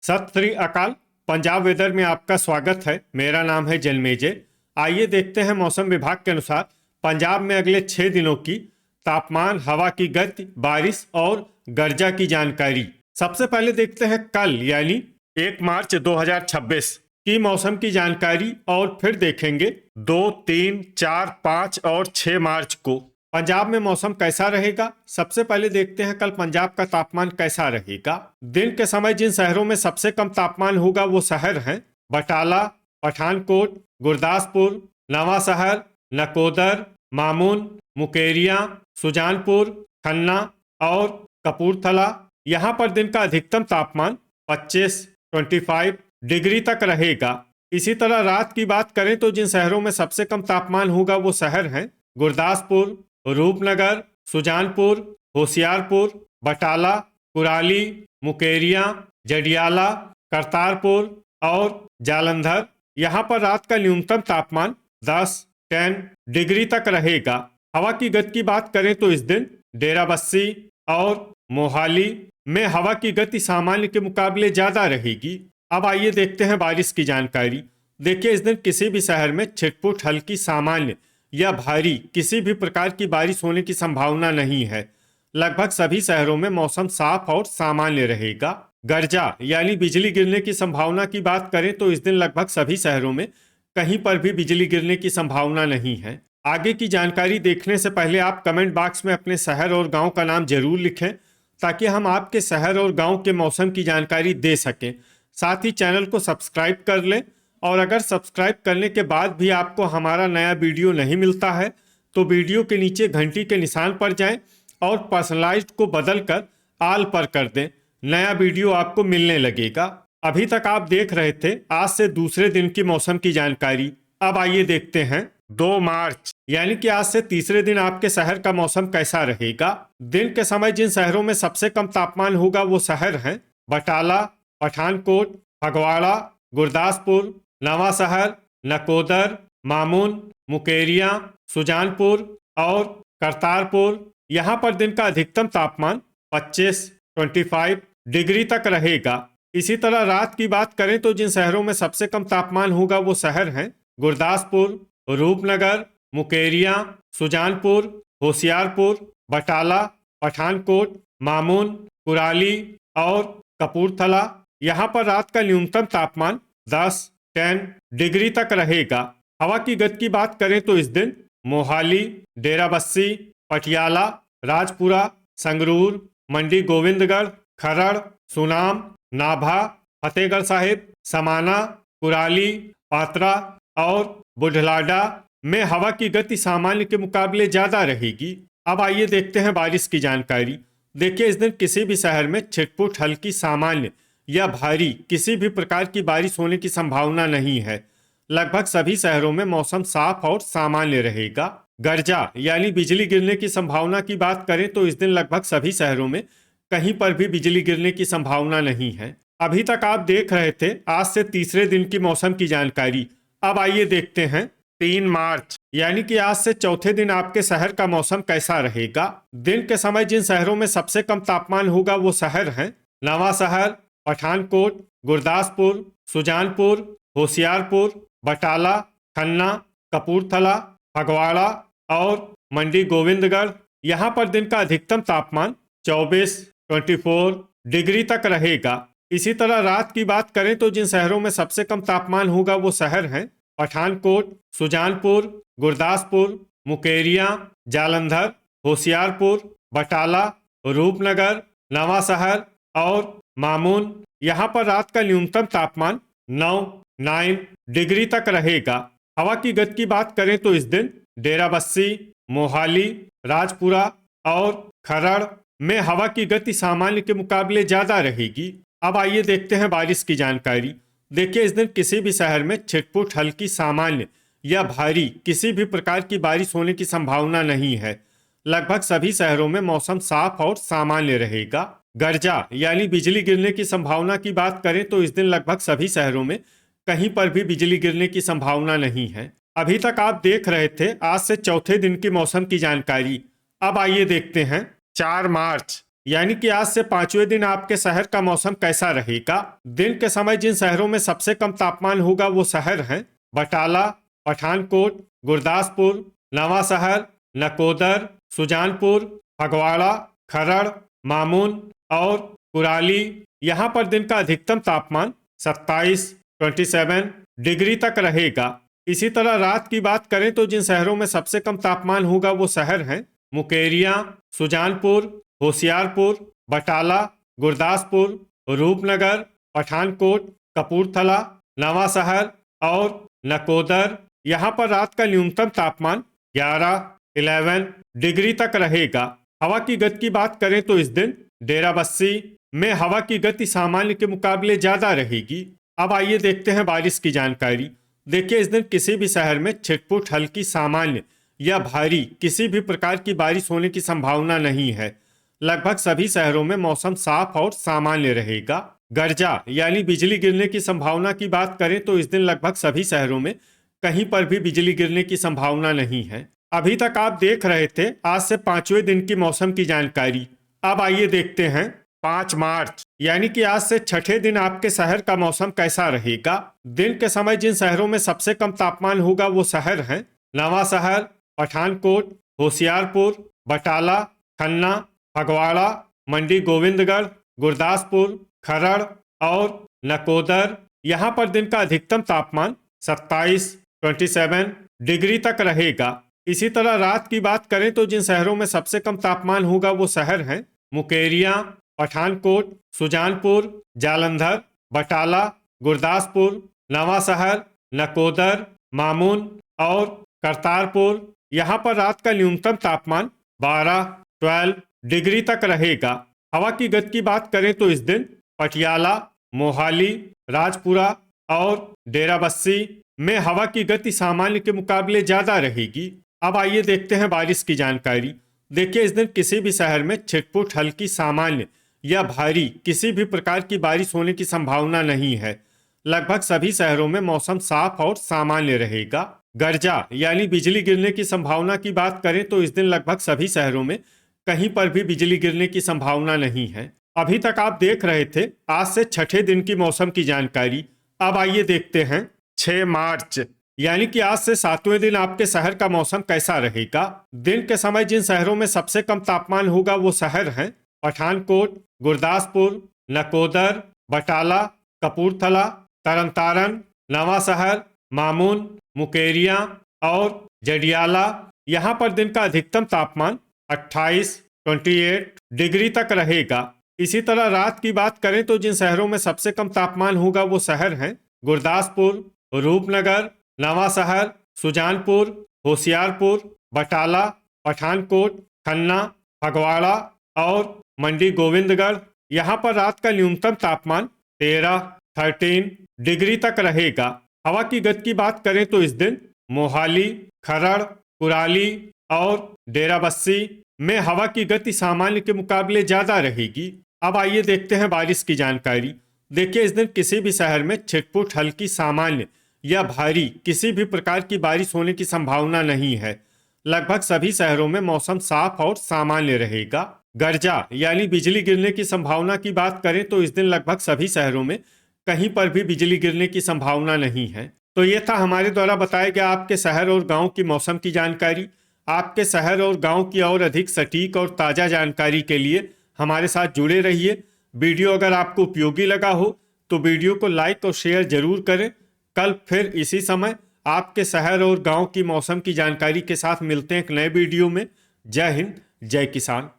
सत श्री अकाल। पंजाब वेदर में आपका स्वागत है। मेरा नाम है जन्मेजय। आइए देखते हैं मौसम विभाग के अनुसार पंजाब में अगले 6 दिनों की तापमान, हवा की गति, बारिश और गर्जा की जानकारी। सबसे पहले देखते हैं कल यानी 1 मार्च 2026 की मौसम की जानकारी और फिर देखेंगे 2, 3, 4, 5 और 6 मार्च को पंजाब में मौसम कैसा रहेगा। सबसे पहले देखते हैं कल पंजाब का तापमान कैसा रहेगा। दिन के समय जिन शहरों में सबसे कम तापमान होगा वो शहर हैं बटाला, पठानकोट, गुरदासपुर, नवा शहर, नकोदर, मामून, मुकेरियां, सुजानपुर, खन्ना और कपूरथला। यहाँ पर दिन का अधिकतम तापमान 25 डिग्री तक रहेगा। इसी तरह रात की बात करें तो जिन शहरों में सबसे कम तापमान होगा वो शहर हैं गुरदासपुर, रूपनगर, सुजानपुर, होशियारपुर, बटाला, कुराली, मुकेरियां, जडियाला, करतारपुर और जालंधर। यहाँ पर रात का न्यूनतम तापमान 10 डिग्री तक रहेगा। हवा की गति की बात करें तो इस दिन डेराबस्सी और मोहाली में हवा की गति सामान्य के मुकाबले ज्यादा रहेगी। अब आइए देखते हैं बारिश की जानकारी। देखिए, इस दिन किसी भी शहर में छिटपुट, हल्की, सामान्य या भारी किसी भी प्रकार की बारिश होने की संभावना नहीं है। लगभग सभी शहरों में मौसम साफ और सामान्य रहेगा। गर्जा यानी बिजली गिरने की संभावना की बात करें तो इस दिन लगभग सभी शहरों में कहीं पर भी बिजली गिरने की संभावना नहीं है। आगे की जानकारी देखने से पहले आप कमेंट बॉक्स में अपने शहर और गांव का नाम जरूर लिखें ताकि हम आपके शहर और गांव के मौसम की जानकारी दे सकें। साथ ही चैनल को सब्सक्राइब कर लें और अगर सब्सक्राइब करने के बाद भी आपको हमारा नया वीडियो नहीं मिलता है तो वीडियो के नीचे घंटी के निशान पर जाएं और पर्सनलाइज्ड को बदलकर आल पर कर दें। नया वीडियो आपको मिलने लगेगा। अभी तक आप देख रहे थे आज से दूसरे दिन की मौसम की जानकारी। अब आइए देखते हैं 2 मार्च यानी कि आज से तीसरे दिन आपके शहर का मौसम कैसा रहेगा। दिन के समय जिन शहरों में सबसे कम तापमान होगा वो शहर हैं बटाला, पठानकोट, फगवाड़ा, गुरदासपुर, नवा शहर, नकोदर, मामून, मुकेरियां, सुजानपुर और करतारपुर। यहाँ पर दिन का अधिकतम तापमान 25 डिग्री तक रहेगा। इसी तरह रात की बात करें तो जिन शहरों में सबसे कम तापमान होगा वो शहर हैं गुरदासपुर, रूपनगर, मुकेरियां, सुजानपुर, होशियारपुर, बटाला, पठानकोट, मामून, कुराली और कपूरथला। यहाँ पर रात का न्यूनतम तापमान 10 डिग्री तक रहेगा। हवा की गति की बात करें तो इस दिन मोहाली, डेराबस्सी, पटियाला, राजपुरा, संगरूर, मंडी गोविंदगढ़, खरड़, सुनाम, नाभा, फतेहगढ़ साहिब, समाना, कुराली, पात्रा और बुढ़लाडा में हवा की गति सामान्य के मुकाबले ज्यादा रहेगी। अब आइए देखते हैं बारिश की जानकारी। देखिए, इस दिन किसी भी शहर में छिटपुट, हल्की, सामान्य या भारी किसी भी प्रकार की बारिश होने की संभावना नहीं है। लगभग सभी शहरों में मौसम साफ और सामान्य रहेगा। गर्जा यानी बिजली गिरने की संभावना की बात करें तो इस दिन लगभग सभी शहरों में कहीं पर भी बिजली गिरने की संभावना नहीं है। अभी तक आप देख रहे थे आज से तीसरे दिन की मौसम की जानकारी। अब आइए देखते हैं 3 मार्च यानी कि आज से चौथे दिन आपके शहर का मौसम कैसा रहेगा। दिन के समय जिन शहरों में सबसे कम तापमान होगा वो शहर हैं नवा शहर, पठानकोट, गुरदासपुर, सुजानपुर, होशियारपुर, बटाला, खन्ना, कपूरथला, फगवाड़ा और मंडी गोविंदगढ़। यहाँ पर दिन का अधिकतम तापमान 24 डिग्री तक रहेगा। इसी तरह रात की बात करें तो जिन शहरों में सबसे कम तापमान होगा वो शहर हैं पठानकोट, सुजानपुर, गुरदासपुर, मुकेरियां, जालंधर, होशियारपुर, बटाला, रूपनगर, नवा शहर और मामून। यहाँ पर रात का न्यूनतम तापमान 9 डिग्री तक रहेगा। हवा की गति की बात करें तो इस दिन डेराबस्सी, मोहाली, राजपुरा और खरड़ में हवा की गति सामान्य के मुकाबले ज्यादा रहेगी। अब आइए देखते हैं बारिश की जानकारी। देखिए, इस दिन किसी भी शहर में छिटपुट, हल्की, सामान्य या भारी किसी भी प्रकार की बारिश होने की संभावना नहीं है। लगभग सभी शहरों में मौसम साफ और सामान्य रहेगा। गर्जा यानी बिजली गिरने की संभावना की बात करें तो इस दिन लगभग सभी शहरों में कहीं पर भी बिजली गिरने की संभावना नहीं है। अभी तक आप देख रहे थे आज से चौथे दिन की मौसम की जानकारी। अब आइए देखते हैं 4 मार्च यानी कि आज से 5वें दिन आपके शहर का मौसम कैसा रहेगा। दिन के समय जिन शहरों में सबसे कम तापमान होगा वो शहर हैं बटाला, पठानकोट, गुरदासपुर, नवा शहर, नकोदर, सुजानपुर, फगवाड़ा, खरड़, मामून और कुराली। यहाँ पर दिन का अधिकतम तापमान 27 डिग्री तक रहेगा। इसी तरह रात की बात करें तो जिन शहरों में सबसे कम तापमान होगा वो शहर हैं मुकेरियां, सुजानपुर, होशियारपुर, बटाला, गुरदासपुर, रूपनगर, पठानकोट, कपूरथला, नवा शहर और नकोदर। यहाँ पर रात का न्यूनतम तापमान 11 डिग्री तक रहेगा। हवा की गति की बात करें तो इस दिन डेराबस्सी में हवा की गति सामान्य के मुकाबले ज्यादा रहेगी। अब आइए देखते हैं बारिश की जानकारी। देखिए, इस दिन किसी भी शहर में छिटपुट हल्की सामान्य या भारी किसी भी प्रकार की बारिश होने की संभावना नहीं है। लगभग सभी शहरों में मौसम साफ और सामान्य रहेगा। गर्जा यानी बिजली गिरने की संभावना की बात करें तो इस दिन लगभग सभी शहरों में कहीं पर भी बिजली गिरने की संभावना नहीं है। अभी तक आप देख रहे थे आज से 5वें दिन की मौसम की जानकारी। अब आइए देखते हैं 5 मार्च यानी कि आज से 6ठे दिन आपके शहर का मौसम कैसा रहेगा। दिन के समय जिन शहरों में सबसे कम तापमान होगा वो शहर हैं नवा शहर, पठानकोट, होशियारपुर, बटाला, खन्ना, फगवाड़ा, मंडी गोविंदगढ़, गुरदासपुर, खरड़ और नकोदर। यहाँ पर दिन का अधिकतम तापमान 27 डिग्री तक रहेगा। इसी तरह रात की बात करें तो जिन शहरों में सबसे कम तापमान होगा वो शहर हैं मुकेरियां, पठानकोट, सुजानपुर, जालंधर, बटाला, गुरदासपुर, नवा शहर, नकोदर, मामून और करतारपुर। यहाँ पर रात का न्यूनतम तापमान 12 डिग्री तक रहेगा। हवा की गति की बात करें तो इस दिन पटियाला, मोहाली, राजपुरा और डेराबस्सी में हवा की गति सामान्य के मुकाबले ज्यादा रहेगी। अब आइए देखते हैं बारिश की जानकारी। देखिए, इस दिन किसी भी शहर में छिटपुट हल्की सामान्य या भारी किसी भी प्रकार की बारिश होने की संभावना नहीं है। लगभग सभी शहरों में मौसम साफ और सामान्य रहेगा। गर्जा यानी बिजली गिरने की संभावना की बात करें तो इस दिन लगभग सभी शहरों में कहीं पर भी बिजली गिरने की संभावना नहीं है। अभी तक आप देख रहे थे आज से 6ठे दिन की मौसम की जानकारी। अब आइए देखते हैं 6 मार्च यानी कि आज से 7वें दिन आपके शहर का मौसम कैसा रहेगा। दिन के समय जिन शहरों में सबसे कम तापमान होगा वो शहर हैं पठानकोट, गुरदासपुर, नकोदर, बटाला, कपूरथला, तरनतारन, नवा शहर, मामून, मुकेरियां और जडियाला। यहाँ पर दिन का अधिकतम तापमान 28 डिग्री तक रहेगा। इसी तरह रात की बात करें तो जिन शहरों में सबसे कम तापमान होगा वो शहर हैं गुरदासपुर, रूपनगर, नवा शहर, सुजानपुर, होशियारपुर, बटाला, पठानकोट, खन्ना, फगवाड़ा और मंडी गोविंदगढ़। यहाँ पर रात का न्यूनतम तापमान 13 डिग्री तक रहेगा। हवा की गति की बात करें तो इस दिन मोहाली, खरड़, कुराली और डेराबस्सी में हवा की गति सामान्य के मुकाबले ज्यादा रहेगी। अब आइए देखते हैं बारिश की जानकारी। देखिए, इस दिन किसी भी शहर में छिटपुट हल्की सामान्य या भारी किसी भी प्रकार की बारिश होने की संभावना नहीं है। लगभग सभी शहरों में मौसम साफ और सामान्य रहेगा। गर्जा यानी बिजली गिरने की संभावना की बात करें तो इस दिन लगभग सभी शहरों में कहीं पर भी बिजली गिरने की संभावना नहीं है। तो ये था हमारे द्वारा बताया गया आपके शहर और गांव की मौसम की जानकारी। आपके शहर और गांव की और अधिक सटीक और ताज़ा जानकारी के लिए हमारे साथ जुड़े रहिए। वीडियो अगर आपको उपयोगी लगा हो तो वीडियो को लाइक और शेयर जरूर करें। कल फिर इसी समय आपके शहर और गांव की मौसम की जानकारी के साथ मिलते हैं एक नए वीडियो में। जय हिंद, जय किसान।